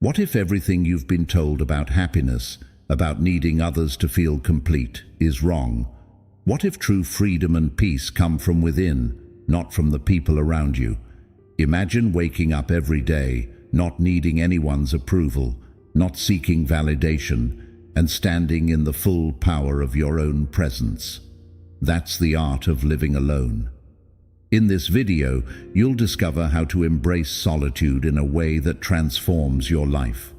What if everything you've been told about happiness, about needing others to feel complete, is wrong? What if true freedom and peace come from within, not from the people around you? Imagine waking up every day, not needing anyone's approval, not seeking validation, and standing in the full power of your own presence. That's the art of living alone. In this video, you'll discover how to embrace solitude in a way that transforms your life.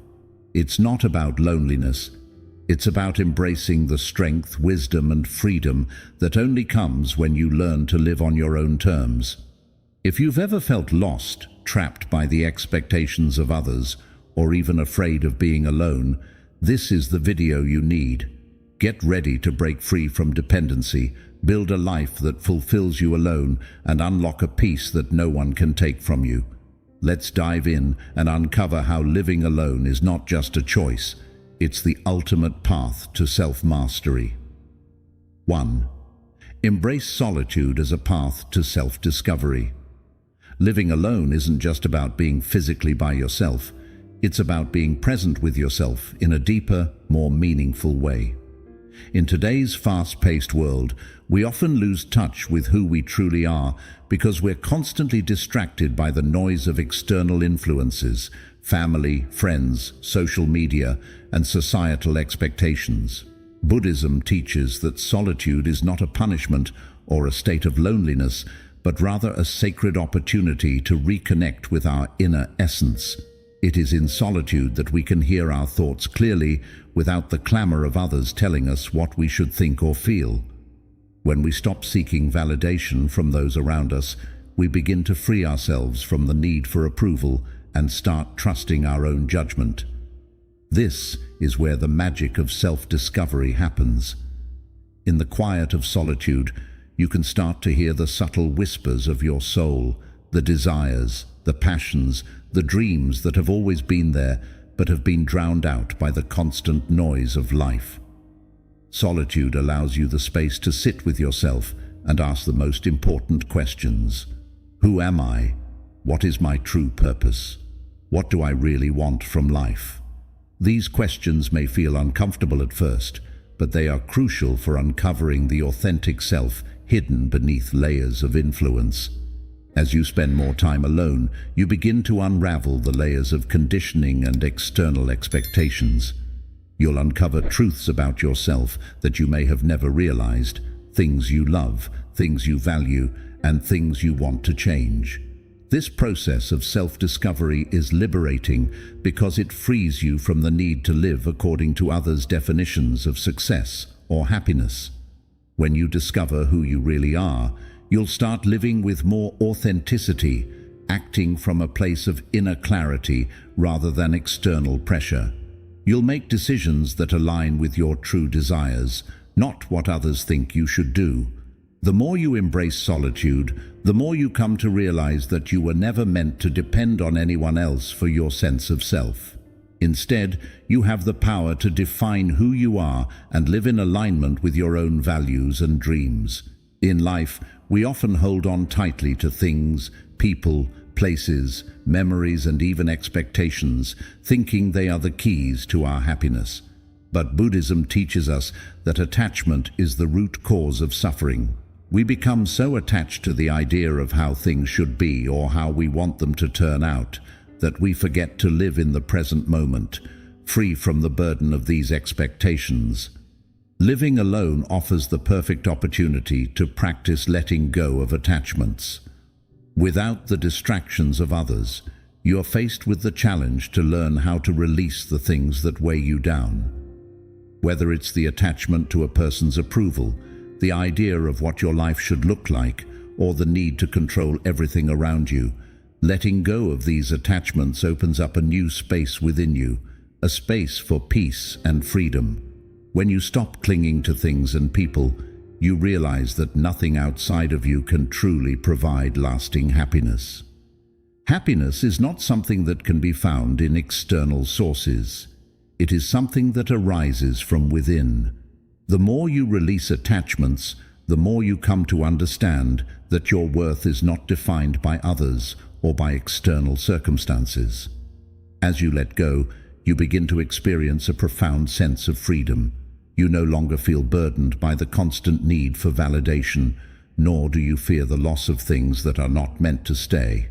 It's not about loneliness. It's about embracing the strength, wisdom, and freedom that only comes when you learn to live on your own terms. If you've ever felt lost, trapped by the expectations of others, or even afraid of being alone, this is the video you need. Get ready to break free from dependency, build a life that fulfills you alone, and unlock a peace that no one can take from you. Let's dive in and uncover how living alone is not just a choice, it's the ultimate path to self-mastery. 1. Embrace solitude as a path to self-discovery. Living alone isn't just about being physically by yourself, it's about being present with yourself in a deeper, more meaningful way. In today's fast-paced world, we often lose touch with who we truly are because we're constantly distracted by the noise of external influences, family, friends, social media, and societal expectations. Buddhism teaches that solitude is not a punishment or a state of loneliness, but rather a sacred opportunity to reconnect with our inner essence. It is in solitude that we can hear our thoughts clearly without the clamor of others telling us what we should think or feel. When we stop seeking validation from those around us, we begin to free ourselves from the need for approval and start trusting our own judgment. This is where the magic of self-discovery happens. In the quiet of solitude, you can start to hear the subtle whispers of your soul, the desires, the passions, the dreams that have always been there but have been drowned out by the constant noise of life. Solitude allows you the space to sit with yourself and ask the most important questions. Who am I? What is my true purpose? What do I really want from life? These questions may feel uncomfortable at first, but they are crucial for uncovering the authentic self hidden beneath layers of influence. As you spend more time alone, you begin to unravel the layers of conditioning and external expectations. You'll uncover truths about yourself that you may have never realized, things you love, things you value, and things you want to change. This process of self-discovery is liberating because it frees you from the need to live according to others' definitions of success or happiness. When you discover who you really are, you'll start living with more authenticity, acting from a place of inner clarity rather than external pressure. You'll make decisions that align with your true desires, not what others think you should do. The more you embrace solitude, the more you come to realize that you were never meant to depend on anyone else for your sense of self. Instead, you have the power to define who you are and live in alignment with your own values and dreams. In life, we often hold on tightly to things, people, places, memories, and even expectations, thinking they are the keys to our happiness. But Buddhism teaches us that attachment is the root cause of suffering. We become so attached to the idea of how things should be or how we want them to turn out that we forget to live in the present moment, free from the burden of these expectations. Living alone offers the perfect opportunity to practice letting go of attachments. Without the distractions of others, you are faced with the challenge to learn how to release the things that weigh you down. Whether it's the attachment to a person's approval, the idea of what your life should look like, or the need to control everything around you, letting go of these attachments opens up a new space within you, a space for peace and freedom. When you stop clinging to things and people, you realize that nothing outside of you can truly provide lasting happiness. Happiness is not something that can be found in external sources. It is something that arises from within. The more you release attachments, the more you come to understand that your worth is not defined by others or by external circumstances. As you let go, you begin to experience a profound sense of freedom. You no longer feel burdened by the constant need for validation, nor do you fear the loss of things that are not meant to stay.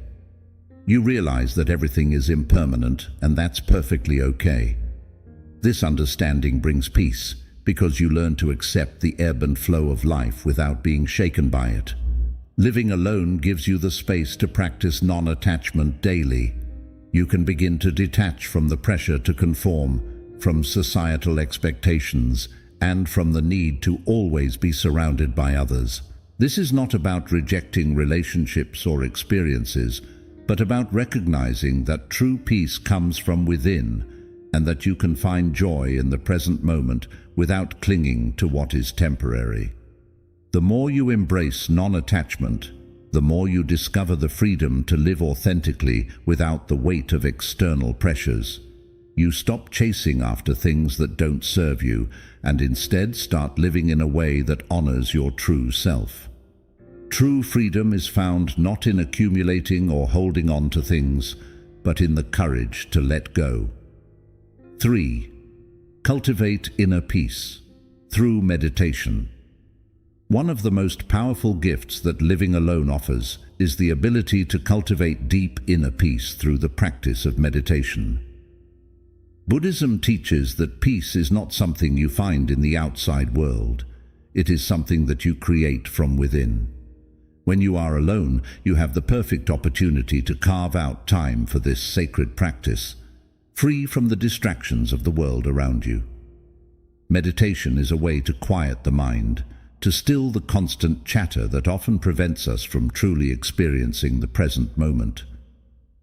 You realize that everything is impermanent, and that's perfectly okay. This understanding brings peace, because you learn to accept the ebb and flow of life without being shaken by it. Living alone gives you the space to practice non-attachment daily. You can begin to detach from the pressure to conform, from societal expectations, and from the need to always be surrounded by others. This is not about rejecting relationships or experiences, but about recognizing that true peace comes from within, and that you can find joy in the present moment without clinging to what is temporary. The more you embrace non-attachment, the more you discover the freedom to live authentically without the weight of external pressures. You stop chasing after things that don't serve you and instead start living in a way that honors your true self. True freedom is found not in accumulating or holding on to things, but in the courage to let go. 3. Cultivate inner peace through meditation. One of the most powerful gifts that living alone offers is the ability to cultivate deep inner peace through the practice of meditation. Buddhism teaches that peace is not something you find in the outside world. It is something that you create from within. When you are alone, you have the perfect opportunity to carve out time for this sacred practice, free from the distractions of the world around you. Meditation is a way to quiet the mind, to still the constant chatter that often prevents us from truly experiencing the present moment.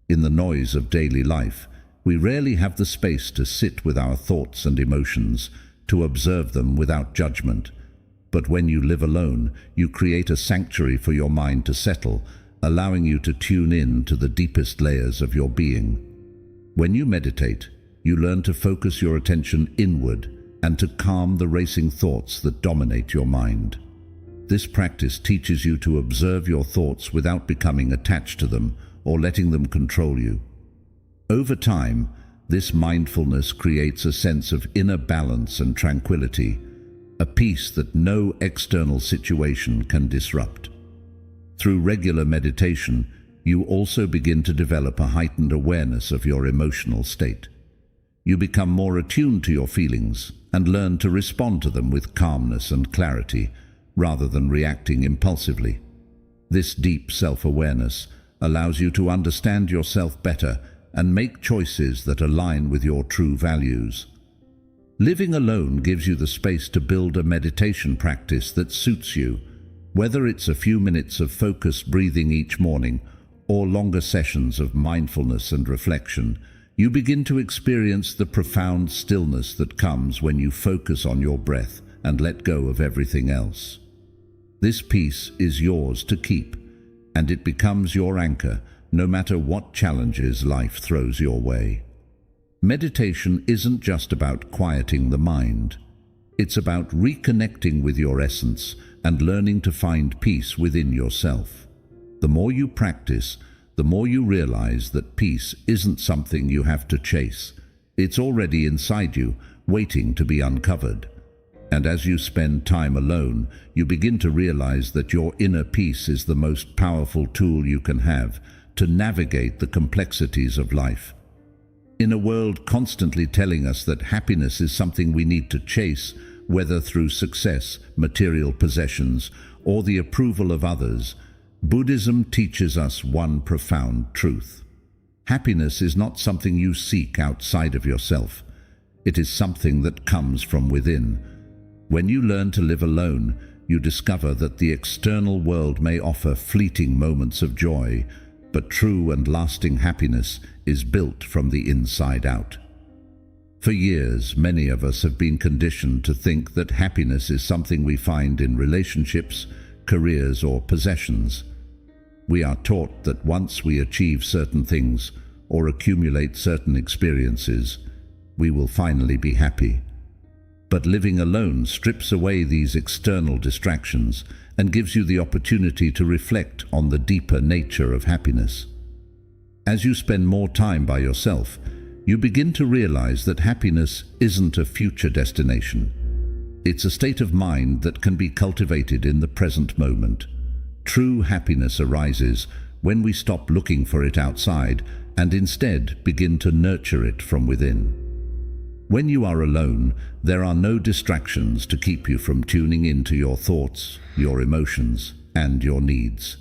In the noise of daily life, we rarely have the space to sit with our thoughts and emotions, to observe them without judgment. But when you live alone, you create a sanctuary for your mind to settle, allowing you to tune in to the deepest layers of your being. When you meditate, you learn to focus your attention inward and to calm the racing thoughts that dominate your mind. This practice teaches you to observe your thoughts without becoming attached to them or letting them control you. Over time, this mindfulness creates a sense of inner balance and tranquility, a peace that no external situation can disrupt. Through regular meditation, you also begin to develop a heightened awareness of your emotional state. You become more attuned to your feelings and learn to respond to them with calmness and clarity, rather than reacting impulsively. This deep self-awareness allows you to understand yourself better and make choices that align with your true values. Living alone gives you the space to build a meditation practice that suits you, whether it's a few minutes of focused breathing each morning or longer sessions of mindfulness and reflection. You begin to experience the profound stillness that comes when you focus on your breath and let go of everything else. This peace is yours to keep, and it becomes your anchor no matter what challenges life throws your way. Meditation isn't just about quieting the mind. It's about reconnecting with your essence and learning to find peace within yourself. The more you practice, the more you realize that peace isn't something you have to chase. It's already inside you, waiting to be uncovered. And as you spend time alone, you begin to realize that your inner peace is the most powerful tool you can have to navigate the complexities of life. In a world constantly telling us that happiness is something we need to chase, whether through success, material possessions, or the approval of others, Buddhism teaches us one profound truth. Happiness is not something you seek outside of yourself. It is something that comes from within. When you learn to live alone, you discover that the external world may offer fleeting moments of joy, but true and lasting happiness is built from the inside out. For years, many of us have been conditioned to think that happiness is something we find in relationships, careers, or possessions. We are taught that once we achieve certain things or accumulate certain experiences, we will finally be happy. But living alone strips away these external distractions and gives you the opportunity to reflect on the deeper nature of happiness. As you spend more time by yourself, you begin to realize that happiness isn't a future destination. It's a state of mind that can be cultivated in the present moment. True happiness arises when we stop looking for it outside and instead begin to nurture it from within. When you are alone, there are no distractions to keep you from tuning into your thoughts, your emotions, and your needs.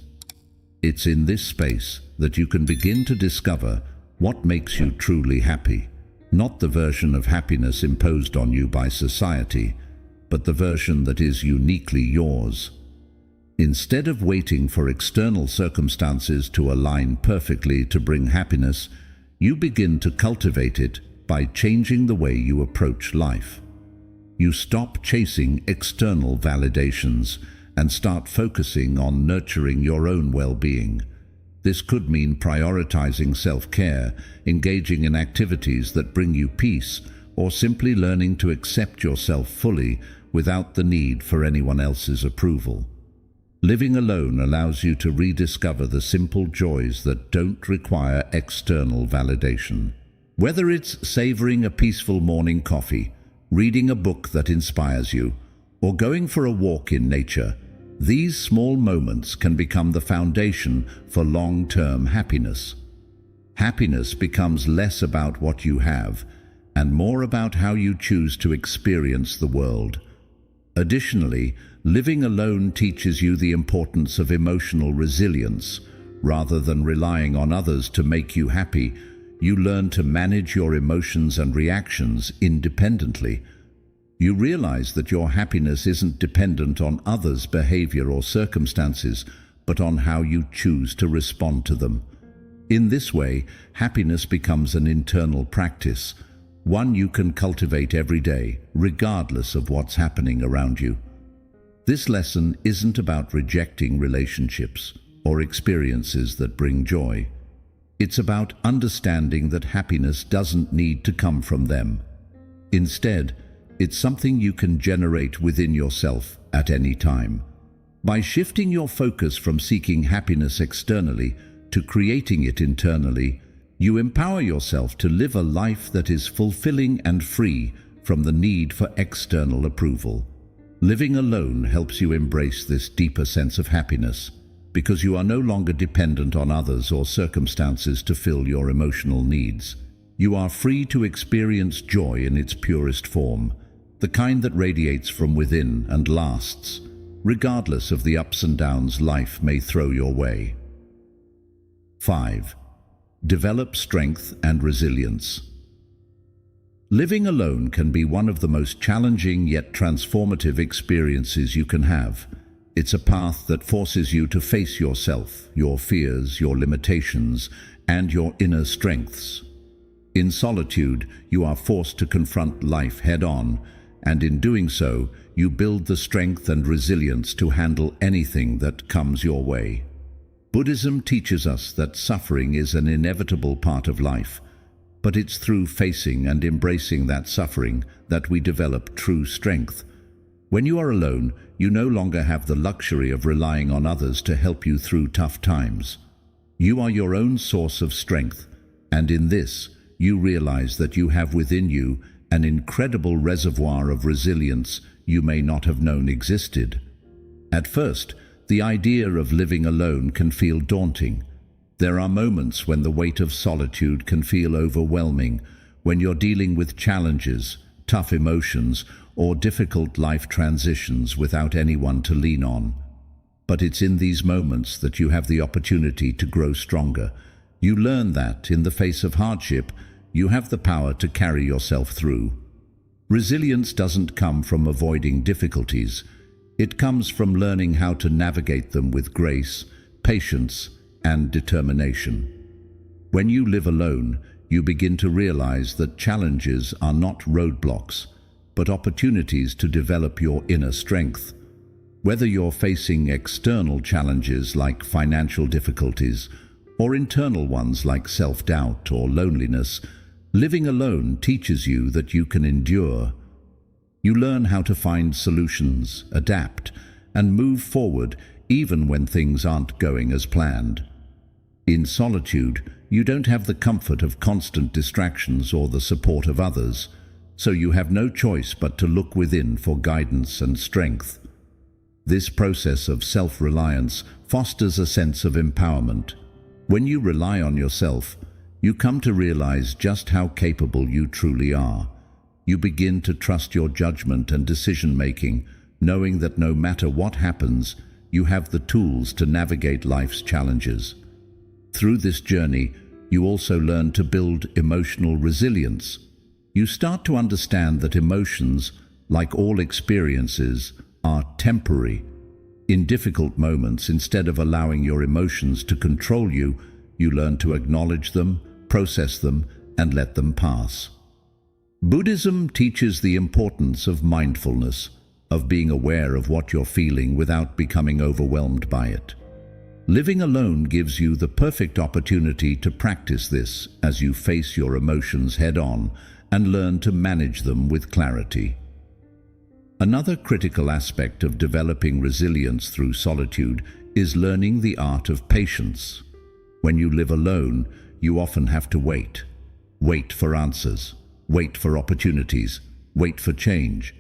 It's in this space that you can begin to discover what makes you truly happy, not the version of happiness imposed on you by society, but the version that is uniquely yours. Instead of waiting for external circumstances to align perfectly to bring happiness, you begin to cultivate it by changing the way you approach life. You stop chasing external validations and start focusing on nurturing your own well-being. This could mean prioritizing self-care, engaging in activities that bring you peace, or simply learning to accept yourself fully without the need for anyone else's approval. Living alone allows you to rediscover the simple joys that don't require external validation. Whether it's savoring a peaceful morning coffee, reading a book that inspires you, or going for a walk in nature, these small moments can become the foundation for long-term happiness. Happiness becomes less about what you have and more about how you choose to experience the world. Additionally, living alone teaches you the importance of emotional resilience. Rather than relying on others to make you happy, you learn to manage your emotions and reactions independently. You realize that your happiness isn't dependent on others' behavior or circumstances, but on how you choose to respond to them. In this way, happiness becomes an internal practice, one you can cultivate every day, regardless of what's happening around you. This lesson isn't about rejecting relationships or experiences that bring joy. It's about understanding that happiness doesn't need to come from them. Instead, it's something you can generate within yourself at any time. By shifting your focus from seeking happiness externally to creating it internally, you empower yourself to live a life that is fulfilling and free from the need for external approval. Living alone helps you embrace this deeper sense of happiness because you are no longer dependent on others or circumstances to fill your emotional needs. You are free to experience joy in its purest form, the kind that radiates from within and lasts, regardless of the ups and downs life may throw your way. 5. Develop strength and resilience. Living alone can be one of the most challenging yet transformative experiences you can have. It's a path that forces you to face yourself, your fears, your limitations, and your inner strengths. In solitude, you are forced to confront life head-on, and in doing so, you build the strength and resilience to handle anything that comes your way. Buddhism teaches us that suffering is an inevitable part of life, but it's through facing and embracing that suffering that we develop true strength. When you are alone, you no longer have the luxury of relying on others to help you through tough times. You are your own source of strength, and in this, you realize that you have within you an incredible reservoir of resilience you may not have known existed. At first, the idea of living alone can feel daunting. There are moments when the weight of solitude can feel overwhelming, when you're dealing with challenges, tough emotions, or difficult life transitions without anyone to lean on. But it's in these moments that you have the opportunity to grow stronger. You learn that, in the face of hardship, you have the power to carry yourself through. Resilience doesn't come from avoiding difficulties. It comes from learning how to navigate them with grace, patience, and determination. When you live alone, you begin to realize that challenges are not roadblocks, but opportunities to develop your inner strength. Whether you're facing external challenges like financial difficulties, or internal ones like self-doubt or loneliness, living alone teaches you that you can endure. You learn how to find solutions, adapt, and move forward even when things aren't going as planned. In solitude, you don't have the comfort of constant distractions or the support of others, so you have no choice but to look within for guidance and strength. This process of self-reliance fosters a sense of empowerment. When you rely on yourself, you come to realize just how capable you truly are. You begin to trust your judgment and decision-making, knowing that no matter what happens, you have the tools to navigate life's challenges. Through this journey, you also learn to build emotional resilience. You start to understand that emotions, like all experiences, are temporary. In difficult moments, instead of allowing your emotions to control you, you learn to acknowledge them, process them, and let them pass. Buddhism teaches the importance of mindfulness, of being aware of what you're feeling without becoming overwhelmed by it. Living alone gives you the perfect opportunity to practice this as you face your emotions head-on and learn to manage them with clarity. Another critical aspect of developing resilience through solitude is learning the art of patience. When you live alone, you often have to wait. Wait for answers. Wait for opportunities. Wait for change.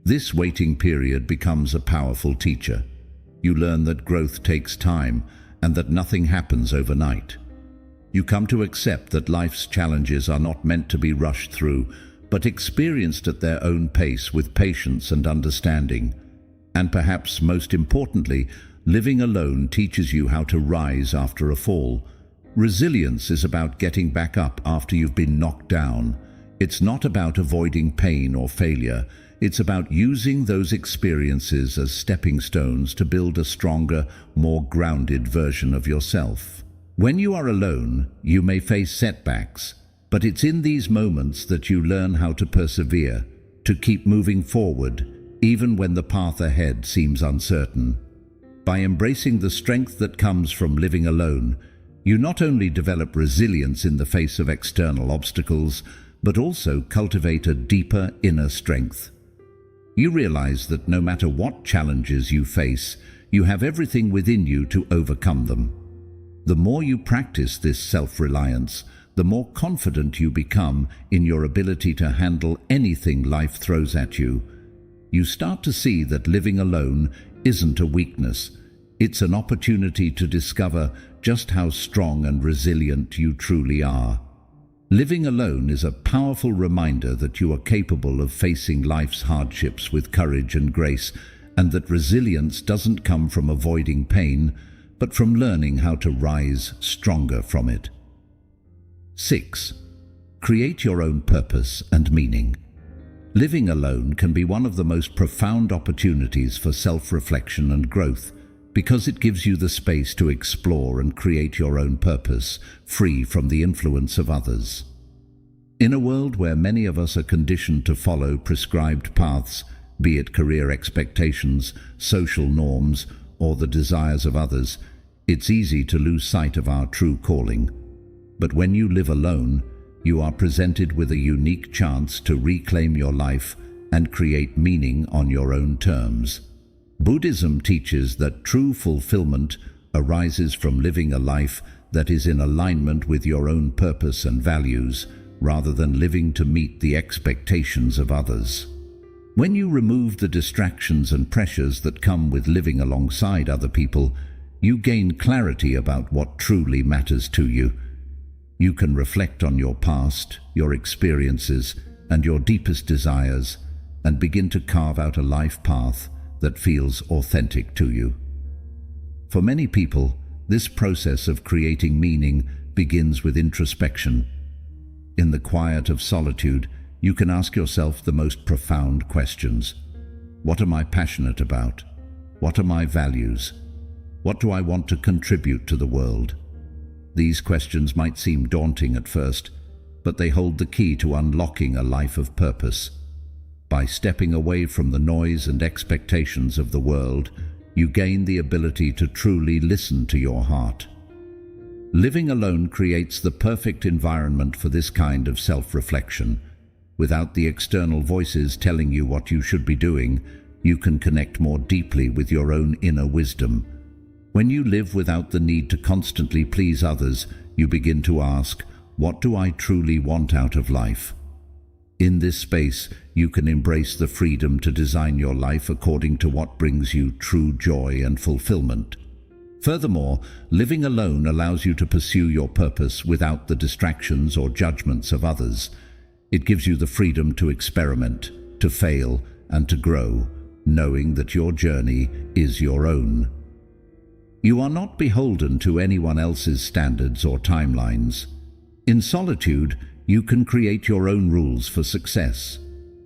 This waiting period becomes a powerful teacher. You learn that growth takes time and that nothing happens overnight. You come to accept that life's challenges are not meant to be rushed through, but experienced at their own pace with patience and understanding. And perhaps most importantly, living alone teaches you how to rise after a fall. Resilience is about getting back up after you've been knocked down. It's not about avoiding pain or failure. It's about using those experiences as stepping stones to build a stronger, more grounded version of yourself. When you are alone, you may face setbacks, but it's in these moments that you learn how to persevere, to keep moving forward, even when the path ahead seems uncertain. By embracing the strength that comes from living alone, you not only develop resilience in the face of external obstacles, but also cultivate a deeper inner strength. You realize that no matter what challenges you face, you have everything within you to overcome them. The more you practice this self-reliance, the more confident you become in your ability to handle anything life throws at you. You start to see that living alone isn't a weakness. It's an opportunity to discover just how strong and resilient you truly are. Living alone is a powerful reminder that you are capable of facing life's hardships with courage and grace, and that resilience doesn't come from avoiding pain, but from learning how to rise stronger from it. 6. Create your own purpose and meaning. Living alone can be one of the most profound opportunities for self-reflection and growth, because it gives you the space to explore and create your own purpose, free from the influence of others. In a world where many of us are conditioned to follow prescribed paths, be it career expectations, social norms, or the desires of others, it's easy to lose sight of our true calling. But when you live alone, you are presented with a unique chance to reclaim your life and create meaning on your own terms. Buddhism teaches that true fulfillment arises from living a life that is in alignment with your own purpose and values, rather than living to meet the expectations of others. When you remove the distractions and pressures that come with living alongside other people, you gain clarity about what truly matters to you. You can reflect on your past, your experiences, and your deepest desires, and begin to carve out a life path that feels authentic to you. For many people, this process of creating meaning begins with introspection. In the quiet of solitude, you can ask yourself the most profound questions. What am I passionate about? What are my values? What do I want to contribute to the world? These questions might seem daunting at first, but they hold the key to unlocking a life of purpose. By stepping away from the noise and expectations of the world, you gain the ability to truly listen to your heart. Living alone creates the perfect environment for this kind of self-reflection. Without the external voices telling you what you should be doing, you can connect more deeply with your own inner wisdom. When you live without the need to constantly please others, you begin to ask, what do I truly want out of life? In this space, you can embrace the freedom to design your life according to what brings you true joy and fulfillment. Furthermore, living alone allows you to pursue your purpose without the distractions or judgments of others. It gives you the freedom to experiment, to fail, and to grow, knowing that your journey is your own. You are not beholden to anyone else's standards or timelines. In solitude, you can create your own rules for success.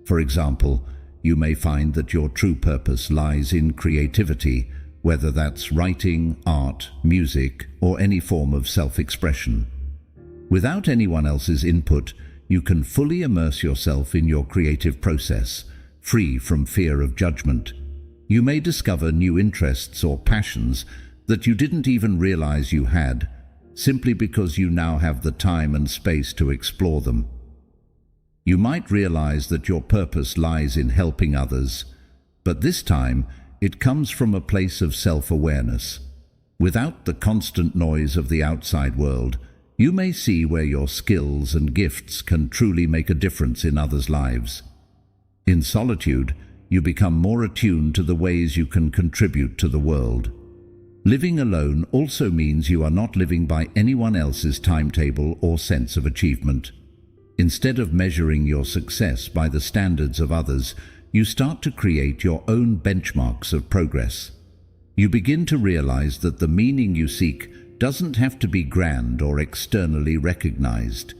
For example, you may find that your true purpose lies in creativity, whether that's writing, art, music, or any form of self-expression. Without anyone else's input, you can fully immerse yourself in your creative process, free from fear of judgment. You may discover new interests or passions that you didn't even realize you had, simply because you now have the time and space to explore them. You might realize that your purpose lies in helping others, but this time it comes from a place of self-awareness. Without the constant noise of the outside world, you may see where your skills and gifts can truly make a difference in others' lives. In solitude, you become more attuned to the ways you can contribute to the world. Living alone also means you are not living by anyone else's timetable or sense of achievement. Instead of measuring your success by the standards of others, you start to create your own benchmarks of progress. You begin to realize that the meaning you seek doesn't have to be grand or externally recognized.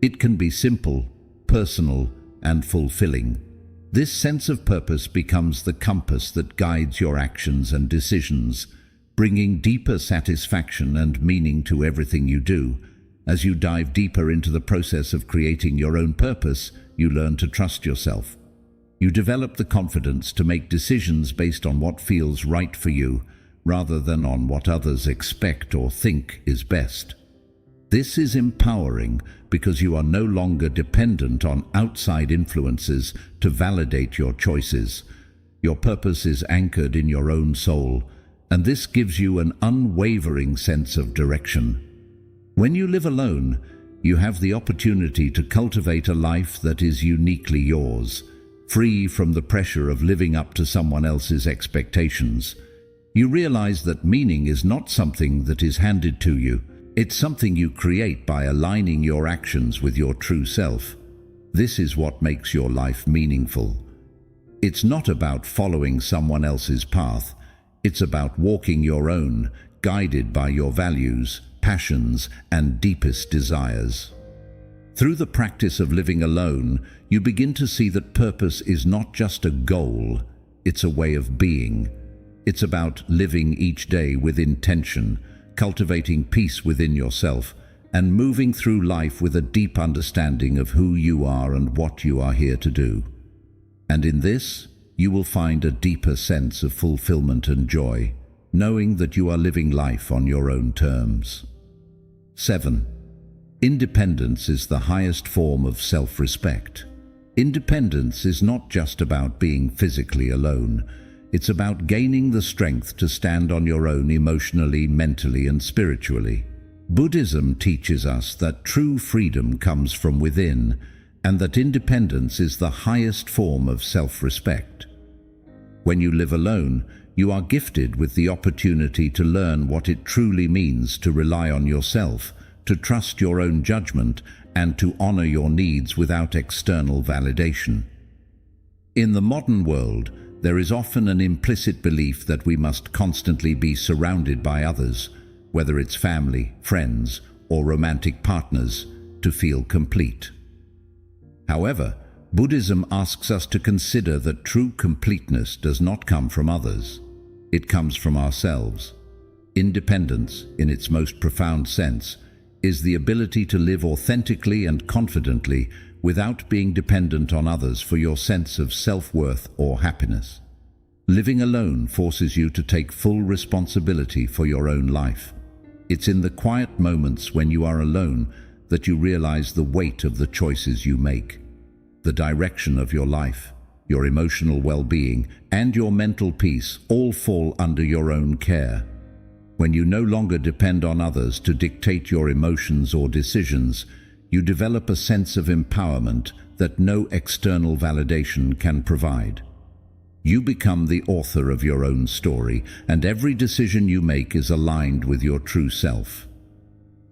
It can be simple, personal, and fulfilling. This sense of purpose becomes the compass that guides your actions and decisions, bringing deeper satisfaction and meaning to everything you do. As you dive deeper into the process of creating your own purpose, you learn to trust yourself. You develop the confidence to make decisions based on what feels right for you, rather than on what others expect or think is best. This is empowering because you are no longer dependent on outside influences to validate your choices. Your purpose is anchored in your own soul, and this gives you an unwavering sense of direction. When you live alone, you have the opportunity to cultivate a life that is uniquely yours, free from the pressure of living up to someone else's expectations. You realize that meaning is not something that is handed to you. It's something you create by aligning your actions with your true self. This is what makes your life meaningful. It's not about following someone else's path. It's about walking your own, guided by your values, passions, and deepest desires. Through the practice of living alone, you begin to see that purpose is not just a goal, it's a way of being. It's about living each day with intention, cultivating peace within yourself, and moving through life with a deep understanding of who you are and what you are here to do. And in this, you will find a deeper sense of fulfillment and joy, knowing that you are living life on your own terms. 7. Independence is the highest form of self-respect. Independence is not just about being physically alone. It's about gaining the strength to stand on your own emotionally, mentally, and spiritually. Buddhism teaches us that true freedom comes from within, and that independence is the highest form of self-respect. When you live alone, you are gifted with the opportunity to learn what it truly means to rely on yourself, to trust your own judgment, and to honor your needs without external validation. In the modern world, there is often an implicit belief that we must constantly be surrounded by others, whether it's family, friends, or romantic partners, to feel complete. However, Buddhism asks us to consider that true completeness does not come from others. It comes from ourselves. Independence, in its most profound sense, is the ability to live authentically and confidently without being dependent on others for your sense of self-worth or happiness. Living alone forces you to take full responsibility for your own life. It's in the quiet moments when you are alone that you realize the weight of the choices you make. The direction of your life, your emotional well-being, and your mental peace all fall under your own care. When you no longer depend on others to dictate your emotions or decisions, you develop a sense of empowerment that no external validation can provide. You become the author of your own story, and every decision you make is aligned with your true self.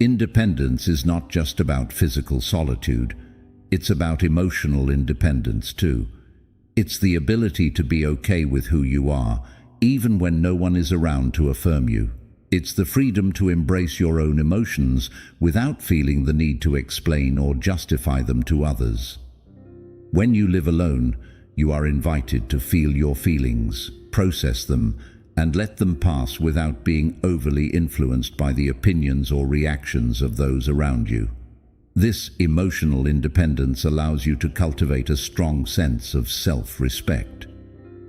Independence is not just about physical solitude, it's about emotional independence too. It's the ability to be okay with who you are, even when no one is around to affirm you. It's the freedom to embrace your own emotions without feeling the need to explain or justify them to others. When you live alone, you are invited to feel your feelings, process them, and let them pass without being overly influenced by the opinions or reactions of those around you. This emotional independence allows you to cultivate a strong sense of self-respect.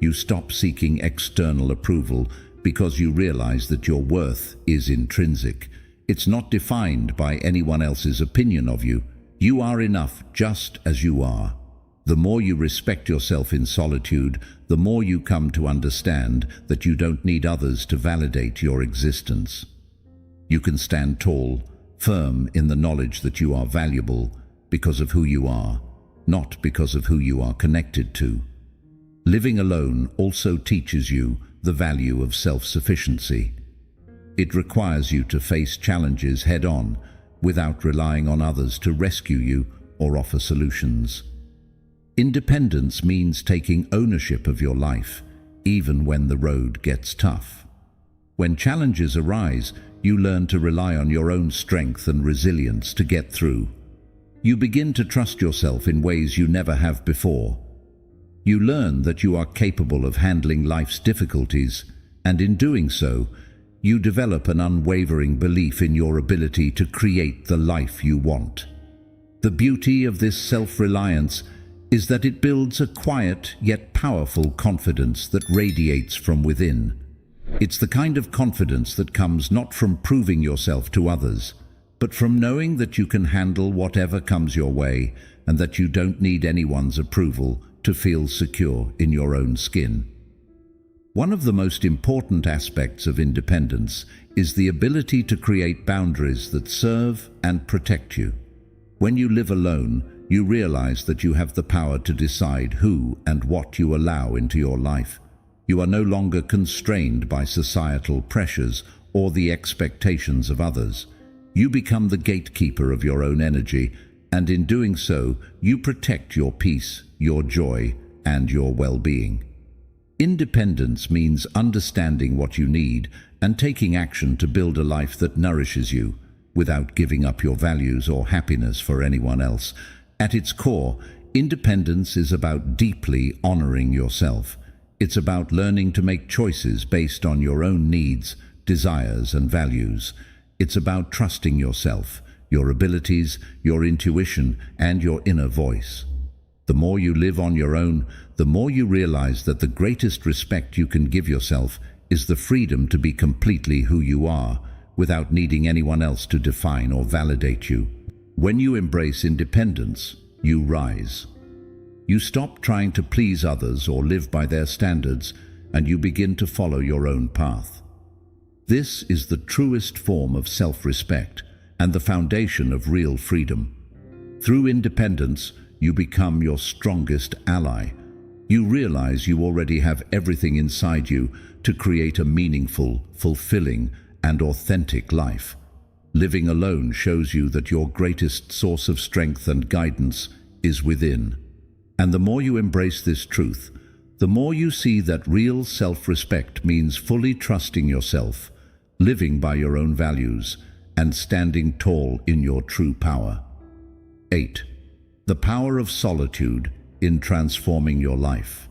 You stop seeking external approval because you realize that your worth is intrinsic. It's not defined by anyone else's opinion of you. You are enough just as you are. The more you respect yourself in solitude, the more you come to understand that you don't need others to validate your existence. You can stand tall, firm in the knowledge that you are valuable because of who you are, not because of who you are connected to. Living alone also teaches you the value of self-sufficiency. It requires you to face challenges head-on without relying on others to rescue you or offer solutions. Independence means taking ownership of your life, even when the road gets tough. When challenges arise, you learn to rely on your own strength and resilience to get through. You begin to trust yourself in ways you never have before. You learn that you are capable of handling life's difficulties, and in doing so, you develop an unwavering belief in your ability to create the life you want. The beauty of this self-reliance is that it builds a quiet yet powerful confidence that radiates from within. It's the kind of confidence that comes not from proving yourself to others, but from knowing that you can handle whatever comes your way and that you don't need anyone's approval to feel secure in your own skin. One of the most important aspects of independence is the ability to create boundaries that serve and protect you. When you live alone, you realize that you have the power to decide who and what you allow into your life. You are no longer constrained by societal pressures or the expectations of others. You become the gatekeeper of your own energy, and in doing so, you protect your peace, your joy, and your well-being. Independence means understanding what you need and taking action to build a life that nourishes you, without giving up your values or happiness for anyone else. At its core, independence is about deeply honoring yourself. It's about learning to make choices based on your own needs, desires, and values. It's about trusting yourself, your abilities, your intuition, and your inner voice. The more you live on your own, the more you realize that the greatest respect you can give yourself is the freedom to be completely who you are, without needing anyone else to define or validate you. When you embrace independence, you rise. You stop trying to please others or live by their standards, and you begin to follow your own path. This is the truest form of self-respect and the foundation of real freedom. Through independence, you become your strongest ally. You realize you already have everything inside you to create a meaningful, fulfilling, and authentic life. Living alone shows you that your greatest source of strength and guidance is within. And the more you embrace this truth, the more you see that real self-respect means fully trusting yourself, living by your own values, and standing tall in your true power. 8. The power of solitude in transforming your life.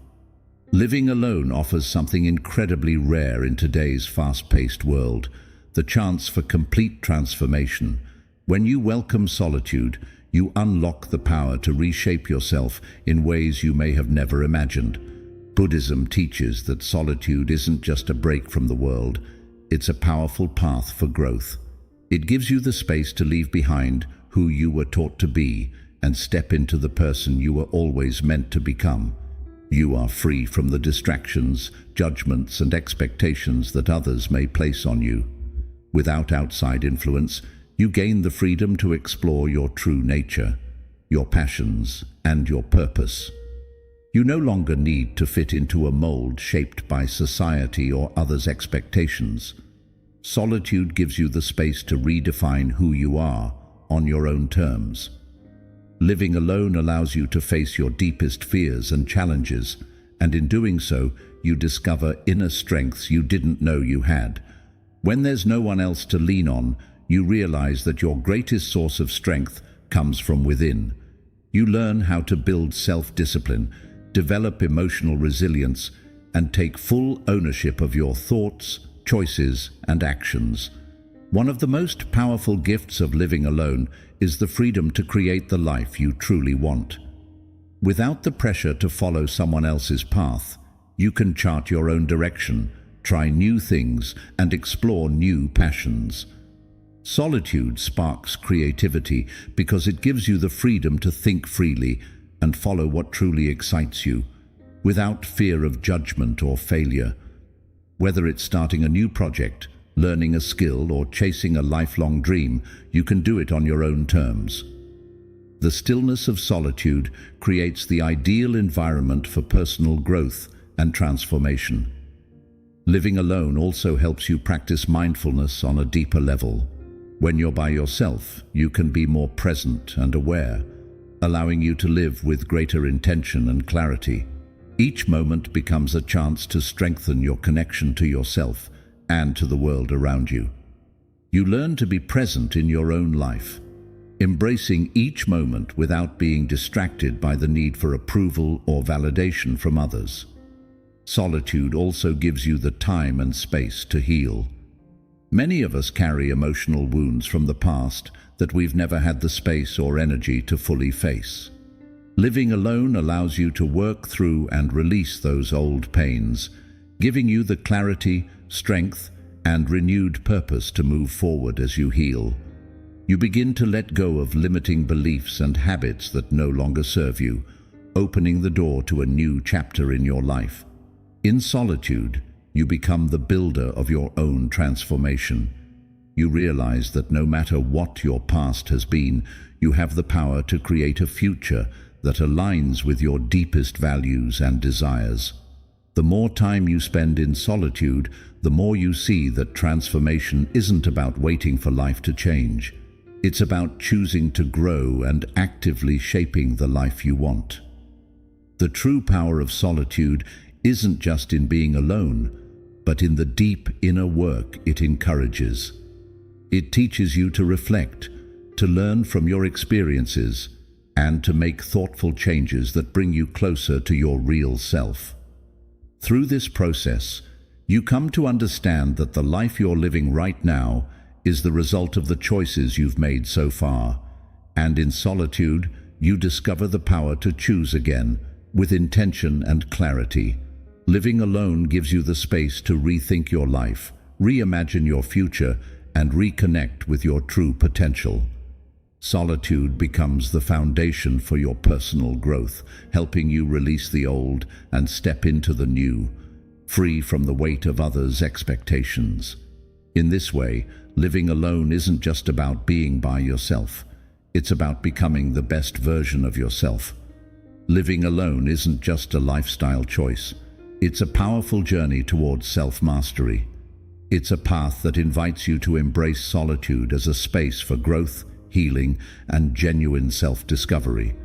Living alone offers something incredibly rare in today's fast-paced world, the chance for complete transformation. When you welcome solitude, you unlock the power to reshape yourself in ways you may have never imagined. Buddhism teaches that solitude isn't just a break from the world, it's a powerful path for growth. It gives you the space to leave behind who you were taught to be and step into the person you were always meant to become. You are free from the distractions, judgments, and expectations that others may place on you. Without outside influence, you gain the freedom to explore your true nature, your passions, and your purpose. You no longer need to fit into a mold shaped by society or others' expectations. Solitude gives you the space to redefine who you are on your own terms. Living alone allows you to face your deepest fears and challenges, and in doing so, you discover inner strengths you didn't know you had. When there's no one else to lean on, you realize that your greatest source of strength comes from within. You learn how to build self-discipline, develop emotional resilience, and take full ownership of your thoughts, choices, and actions. One of the most powerful gifts of living alone is the freedom to create the life you truly want. Without the pressure to follow someone else's path, you can chart your own direction, try new things, and explore new passions. Solitude sparks creativity because it gives you the freedom to think freely and follow what truly excites you, without fear of judgment or failure. Whether it's starting a new project, learning a skill, or chasing a lifelong dream, you can do it on your own terms. The stillness of solitude creates the ideal environment for personal growth and transformation. Living alone also helps you practice mindfulness on a deeper level. When you're by yourself, you can be more present and aware, allowing you to live with greater intention and clarity. Each moment becomes a chance to strengthen your connection to yourself and to the world around you. You learn to be present in your own life, embracing each moment without being distracted by the need for approval or validation from others. Solitude also gives you the time and space to heal. Many of us carry emotional wounds from the past that we've never had the space or energy to fully face. Living alone allows you to work through and release those old pains, giving you the clarity, strength, and renewed purpose to move forward as you heal. You begin to let go of limiting beliefs and habits that no longer serve you, opening the door to a new chapter in your life. In solitude, you become the builder of your own transformation. You realize that no matter what your past has been, you have the power to create a future that aligns with your deepest values and desires. The more time you spend in solitude, the more you see that transformation isn't about waiting for life to change. It's about choosing to grow and actively shaping the life you want. The true power of solitude isn't just in being alone, but in the deep inner work it encourages. It teaches you to reflect, to learn from your experiences, and to make thoughtful changes that bring you closer to your real self. Through this process, you come to understand that the life you're living right now is the result of the choices you've made so far, and in solitude, you discover the power to choose again, with intention and clarity. Living alone gives you the space to rethink your life, reimagine your future, and reconnect with your true potential. Solitude becomes the foundation for your personal growth, helping you release the old and step into the new, free from the weight of others' expectations. In this way, living alone isn't just about being by yourself. It's about becoming the best version of yourself. Living alone isn't just a lifestyle choice. It's a powerful journey towards self-mastery. It's a path that invites you to embrace solitude as a space for growth, healing, and genuine self-discovery.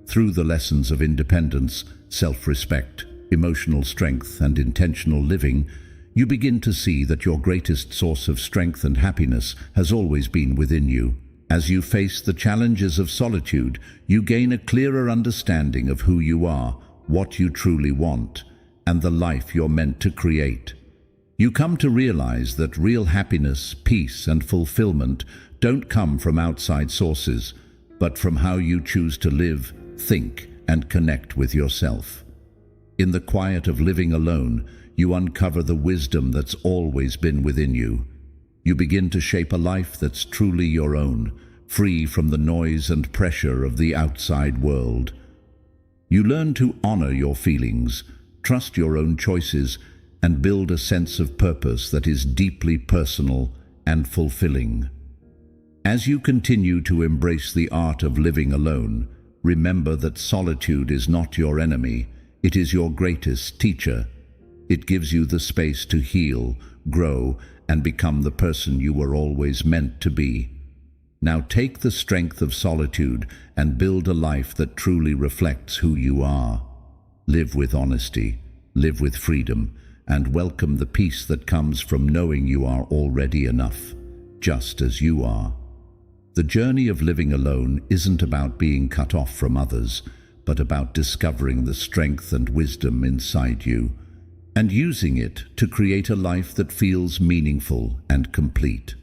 Through the lessons of independence, self-respect, emotional strength, and intentional living, you begin to see that your greatest source of strength and happiness has always been within you. As you face the challenges of solitude, you gain a clearer understanding of who you are, what you truly want, and the life you're meant to create. You come to realize that real happiness, peace, and fulfillment don't come from outside sources, but from how you choose to live, think, and connect with yourself. In the quiet of living alone, you uncover the wisdom that's always been within you. You begin to shape a life that's truly your own, free from the noise and pressure of the outside world. You learn to honor your feelings, trust your own choices, and build a sense of purpose that is deeply personal, and fulfilling. As you continue to embrace the art of living alone, remember that solitude is not your enemy, it is your greatest teacher. It gives you the space to heal, grow, and become the person you were always meant to be. Now take the strength of solitude and build a life that truly reflects who you are. Live with honesty, live with freedom, and welcome the peace that comes from knowing you are already enough, just as you are. The journey of living alone isn't about being cut off from others, but about discovering the strength and wisdom inside you, and using it to create a life that feels meaningful and complete.